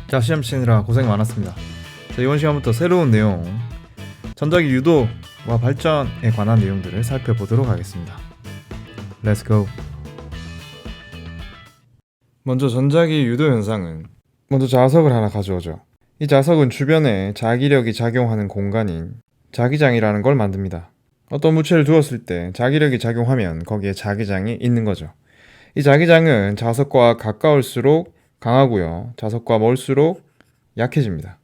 자, 시험 치느라 고생 많았습니다. 자, 이번 시간부터 새로운 내용, 전자기 유도와 발전에 관한 내용들을 살펴보도록 하겠습니다. Let's go. 먼저 전자기 유도 현상은 먼저 자석을 하나 가져오죠. 이 자석은 주변에 자기력이 작용하는 공간인 자기장이라는 걸 만듭니다. 어떤 물체를 두었을 때 자기력이 작용하면 거기에 자기장이 있는 거죠. 이 자기장은 자석과 가까울수록 강하고요, 자석과 멀수록 약해집니다.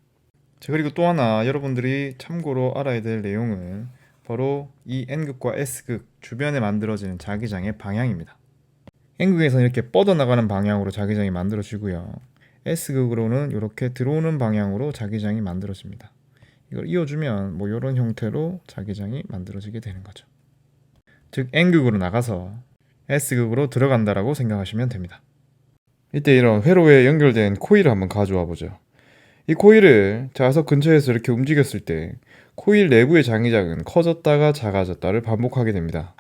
자, 그리고 또 하나 여러분들이 참고로 알아야 될 내용은 바로 이 N극과 S극 주변에 만들어지는 자기장의 방향입니다. N극에서는 이렇게 뻗어나가는 방향으로 자기장이 만들어지고요, S극으로는 이렇게 들어오는 방향으로 자기장이 만들어집니다. 이걸 이어주면 이런 형태로 자기장이 만들어지게 되는 거죠. 즉 N극으로 나가서 S극으로 들어간다라고 생각하시면 됩니다. 이때 이런 회로에 연결된 코일을 한번 가져와 보죠. 이 코일을 자석 근처에서 이렇게 움직였을 때 코일 내부의 자기장은 커졌다가 작아졌다를 반복하게 됩니다.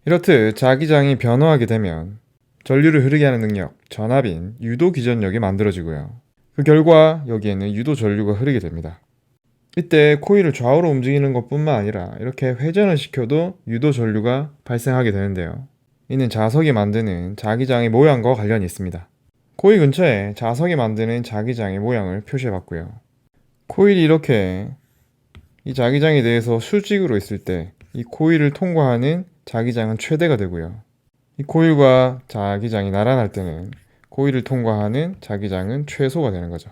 이렇듯 자기장이 변화하게 되면 전류를 흐르게 하는 능력, 전압인 유도 기전력이 만들어지고요, 그 결과 여기에는 유도 전류가 흐르게 됩니다. 이때 코일을 좌우로 움직이는 것뿐만 아니라 이렇게 회전을 시켜도 유도 전류가 발생하게 되는데요, 이는 자석이 만드는 자기장의 모양과 관련이 있습니다. 코일 근처에 자석이 만드는 자기장의 모양을 표시해봤고요, 코일이 이렇게 이 자기장에 대해서 수직으로 있을 때 이 코일을 통과하는 자기장은 최대가 되고요, 이 코일과 자기장이 나란할 때는 코일을 통과하는 자기장은 최소가 되는 거죠.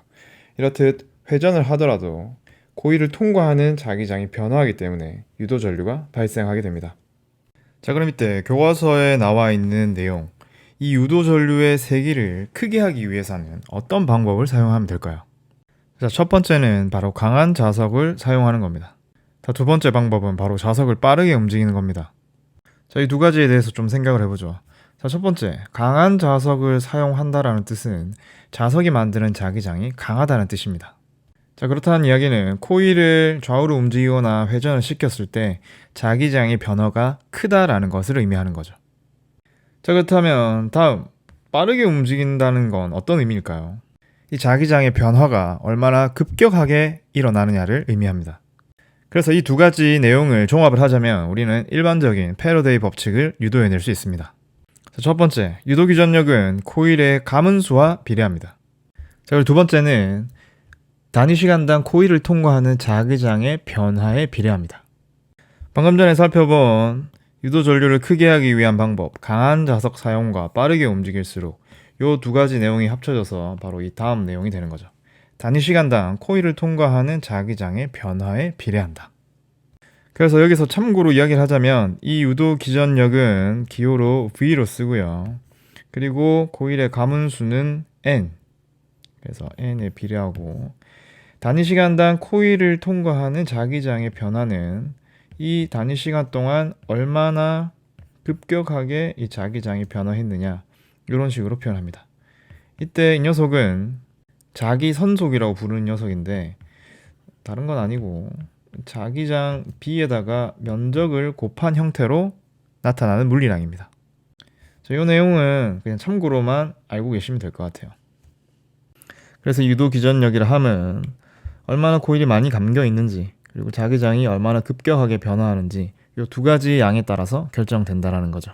이렇듯 회전을 하더라도 코일을 통과하는 자기장이 변화하기 때문에 유도 전류가 발생하게 됩니다. 자, 그럼 이때 교과서에 나와 있는 내용, 이 유도 전류의 세기를 크게 하기 위해서는 어떤 방법을 사용하면 될까요? 자, 첫 번째는 바로 강한 자석을 사용하는 겁니다. 자, 두 번째 방법은 바로 자석을 빠르게 움직이는 겁니다. 자, 이 두 가지에 대해서 좀 생각을 해보죠. 자, 첫 번째, 강한 자석을 사용한다라는 뜻은 자석이 만드는 자기장이 강하다는 뜻입니다. 자, 그렇다는 이야기는 코일을 좌우로 움직이거나 회전을 시켰을 때 자기장의 변화가 크다라는 것을 의미하는 거죠. 자, 그렇다면 다음, 빠르게 움직인다는 건 어떤 의미일까요? 이 자기장의 변화가 얼마나 급격하게 일어나느냐를 의미합니다. 그래서 이 두 가지 내용을 종합을 하자면 우리는 일반적인 패러데이 법칙을 유도해낼 수 있습니다. 자, 첫 번째, 유도 기전력은 코일의 가문수와 비례합니다. 자, 그리고 두 번째는 단위 시간당 코일을 통과하는 자기장의 변화에 비례합니다. 방금 전에 살펴본 유도 전류를 크게 하기 위한 방법, 강한 자석 사용과 빠르게 움직일수록 이 두 가지 내용이 합쳐져서 바로 이 다음 내용이 되는 거죠. 단위 시간당 코일을 통과하는 자기장의 변화에 비례한다. 그래서 여기서 참고로 이야기를 하자면 이 유도 기전력은 기호로 V로 쓰고요, 그리고 코일의 가문수는 N, 그래서 N에 비례하고, 단위 시간당 코일을 통과하는 자기장의 변화는 이 단위 시간 동안 얼마나 급격하게 이 자기장이 변화했느냐, 이런 식으로 표현합니다. 이때 이 녀석은 자기선속이라고 부르는 녀석인데 다른 건 아니고 자기장 B에다가 면적을 곱한 형태로 나타나는 물리량입니다. 자, 이 내용은 그냥 참고로만 알고 계시면 될 것 같아요. 그래서 유도 기전력이라 함은 얼마나 코일이 많이 감겨 있는지, 그리고 자기장이 얼마나 급격하게 변화하는지 이 두 가지 양에 따라서 결정된다라는 거죠.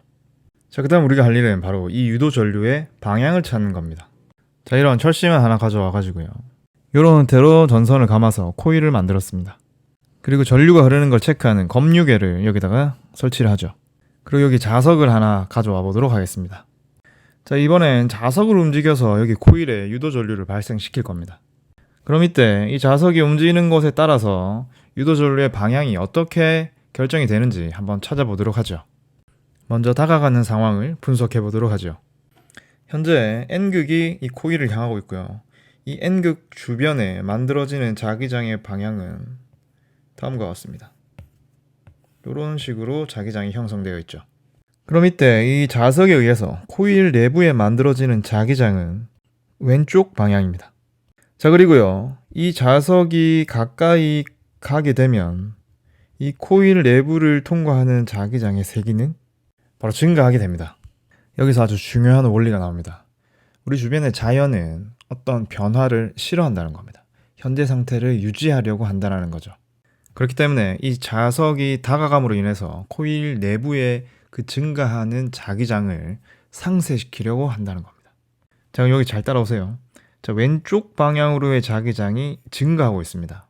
자, 그 다음 우리가 할 일은 바로 이 유도 전류의 방향을 찾는 겁니다. 자, 이런 철심을 하나 가져와 가지고요, 이런 형태로 전선을 감아서 코일을 만들었습니다. 그리고 전류가 흐르는 걸 체크하는 검유계를 여기다가 설치를 하죠. 그리고 여기 자석을 하나 가져와 보도록 하겠습니다. 자, 이번엔 자석을 움직여서 여기 코일에 유도 전류를 발생시킬 겁니다. 그럼 이때 이 자석이 움직이는 곳에 따라서 유도 전류의 방향이 어떻게 결정이 되는지 한번 찾아보도록 하죠. 먼저 다가가는 상황을 분석해 보도록 하죠. 현재 N극이 이 코일을 향하고 있고요, 이 N극 주변에 만들어지는 자기장의 방향은 다음과 같습니다. 이런 식으로 자기장이 형성되어 있죠. 그럼 이때 이 자석에 의해서 코일 내부에 만들어지는 자기장은 왼쪽 방향입니다. 자, 그리고요, 이 자석이 가까이 가게 되면 이 코일 내부를 통과하는 자기장의 세기는 바로 증가하게 됩니다. 여기서 아주 중요한 원리가 나옵니다. 우리 주변의 자연은 어떤 변화를 싫어한다는 겁니다. 현재 상태를 유지하려고 한다는 거죠. 그렇기 때문에 이 자석이 다가감으로 인해서 코일 내부에 그 증가하는 자기장을 상쇄시키려고 한다는 겁니다. 자, 그럼 여기 잘 따라오세요. 자, 왼쪽 방향으로의 자기장이 증가하고 있습니다.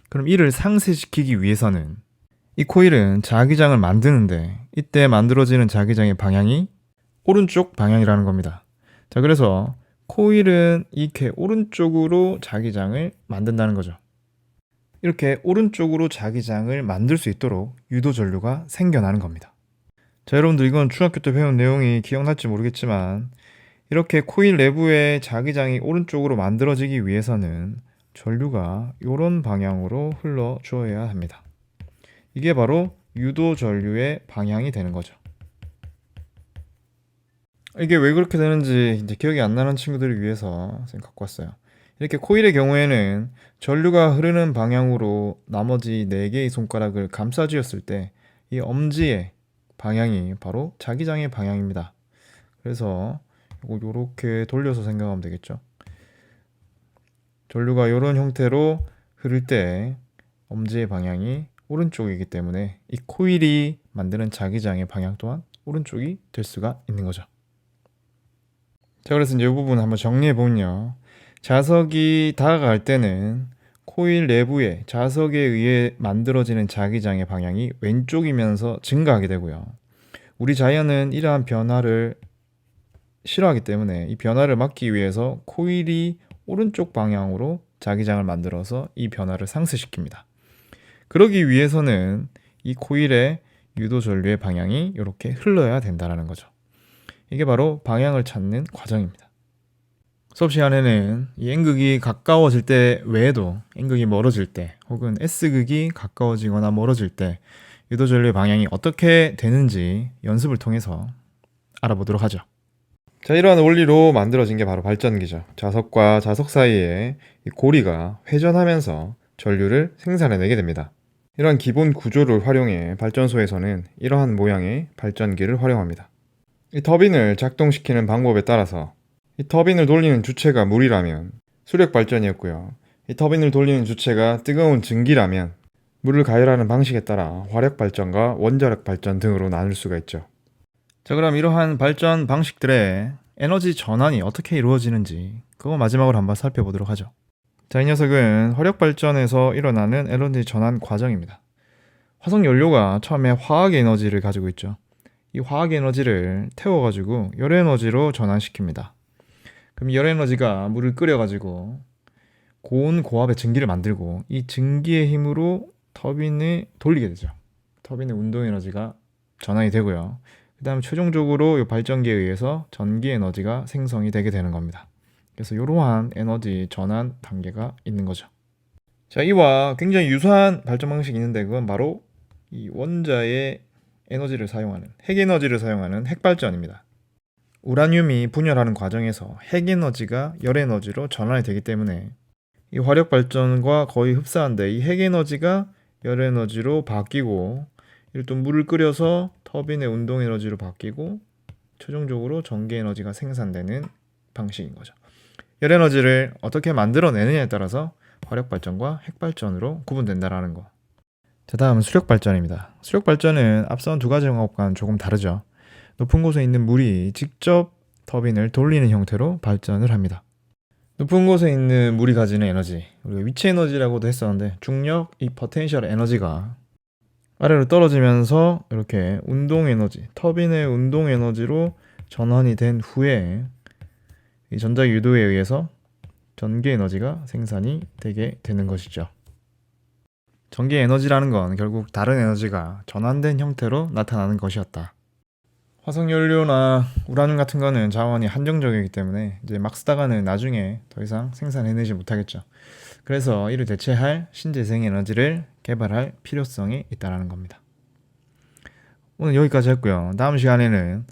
그럼 이를 상쇄시키기 위해서는 이 코일은 자기장을 만드는데 이때 만들어지는 자기장의 방향이 오른쪽 방향이라는 겁니다. 자, 그래서 코일은 이렇게 오른쪽으로 자기장을 만든다는 거죠. 이렇게 오른쪽으로 자기장을 만들 수 있도록 유도 전류가 생겨나는 겁니다. 자, 여러분들 이건 중학교 때 배운 내용이 기억날지 모르겠지만 이렇게 코일 내부에 자기장이 오른쪽으로 만들어지기 위해서는 전류가 이런 방향으로 흘러줘야 합니다. 이게 바로 유도 전류의 방향이 되는 거죠. 이게 왜 그렇게 되는지 이제 기억이 안 나는 친구들을 위해서 갖고 왔어요. 이렇게 코일의 경우에는 전류가 흐르는 방향으로 나머지 4개의 손가락을 감싸쥐었을 때 이 엄지의 방향이 바로 자기장의 방향입니다. 그래서 이렇게 돌려서 생각하면 되겠죠. 전류가 이런 형태로 흐를 때 엄지의 방향이 오른쪽이기 때문에 이 코일이 만드는 자기장의 방향 또한 오른쪽이 될 수가 있는 거죠. 자, 그래서 이제 이 부분 한번 정리해 보면요. 자석이 다가갈 때는 코일 내부에 자석에 의해 만들어지는 자기장의 방향이 왼쪽이면서 증가하게 되고요. 우리 자연은 이러한 변화를 싫어하기 때문에 이 변화를 막기 위해서 코일이 오른쪽 방향으로 자기장을 만들어서 이 변화를 상쇄시킵니다. 그러기 위해서는 이 코일의 유도 전류의 방향이 이렇게 흘러야 된다는 거죠. 이게 바로 방향을 찾는 과정입니다. 수업 시간에는 이 N극이 가까워질 때 외에도 N극이 멀어질 때 혹은 S극이 가까워지거나 멀어질 때 유도 전류의 방향이 어떻게 되는지 연습을 통해서 알아보도록 하죠. 자, 이러한 원리로 만들어진 게 바로 발전기죠. 자석과 자석 사이에 이 고리가 회전하면서 전류를 생산해내게 됩니다. 이러한 기본 구조를 활용해 발전소에서는 이러한 모양의 발전기를 활용합니다. 이 터빈을 작동시키는 방법에 따라서 이 터빈을 돌리는 주체가 물이라면 수력 발전이었고요. 이 터빈을 돌리는 주체가 뜨거운 증기라면 물을 가열하는 방식에 따라 화력 발전과 원자력 발전 등으로 나눌 수가 있죠. 자, 그럼 이러한 발전 방식들의 에너지 전환이 어떻게 이루어지는지 그거 마지막으로 한번 살펴보도록 하죠. 자, 이 녀석은 화력 발전에서 일어나는 에너지 전환 과정입니다. 화석 연료가 처음에 화학 에너지를 가지고 있죠. 이 화학 에너지를 태워가지고 열 에너지로 전환시킵니다. 그럼 열 에너지가 물을 끓여가지고 고온 고압의 증기를 만들고 이 증기의 힘으로 터빈을 돌리게 되죠. 터빈의 운동 에너지가 전환이 되고요. 그 다음에 최종적으로 이 발전기에 의해서 전기 에너지가 생성이 되게 되는 겁니다. 그래서 이러한 에너지 전환 단계가 있는 거죠. 자, 이와 굉장히 유사한 발전 방식이 있는데 그건 바로 이 원자의 에너지를 사용하는 핵에너지를 사용하는 핵발전입니다. 우라늄이 분열하는 과정에서 핵에너지가 열에너지로 전환이 되기 때문에 이 화력발전과 거의 흡사한데 이 핵에너지가 열에너지로 바뀌고 이를 또 물을 끓여서 터빈의 운동에너지로 바뀌고 최종적으로 전기에너지가 생산되는 방식인 거죠. 열에너지를 어떻게 만들어내느냐에 따라서 화력발전과 핵발전으로 구분된다는 거. 자, 다음은 수력발전입니다. 수력발전은 앞선 두 가지 방법과는 조금 다르죠. 높은 곳에 있는 물이 직접 터빈을 돌리는 형태로 발전을 합니다. 높은 곳에 있는 물이 가지는 에너지, 우리가 위치 에너지라고도 했었는데 중력, 이 포텐셜 에너지가 아래로 떨어지면서 이렇게 운동 에너지, 터빈의 운동 에너지로 전환이 된 후에 이 전자 유도에 의해서 전기 에너지가 생산이 되게 되는 것이죠. 전기 에너지라는 건 결국 다른 에너지가 전환된 형태로 나타나는 것이었다. 화석연료나 우라늄 같은 거는 자원이 한정적이기 때문에 이제 막 쓰다가는 나중에 더 이상 생산해내지 못하겠죠. 그래서 이를 대체할 신재생 에너지를 개발할 필요성이 있다는 겁니다. 오늘 여기까지 했고요. 다음 시간에는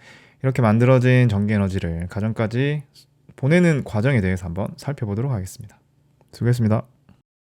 이렇게 만들어진 전기 에너지를 가정까지 보내는 과정에 대해서 한번 살펴보도록 하겠습니다. 수고했습니다.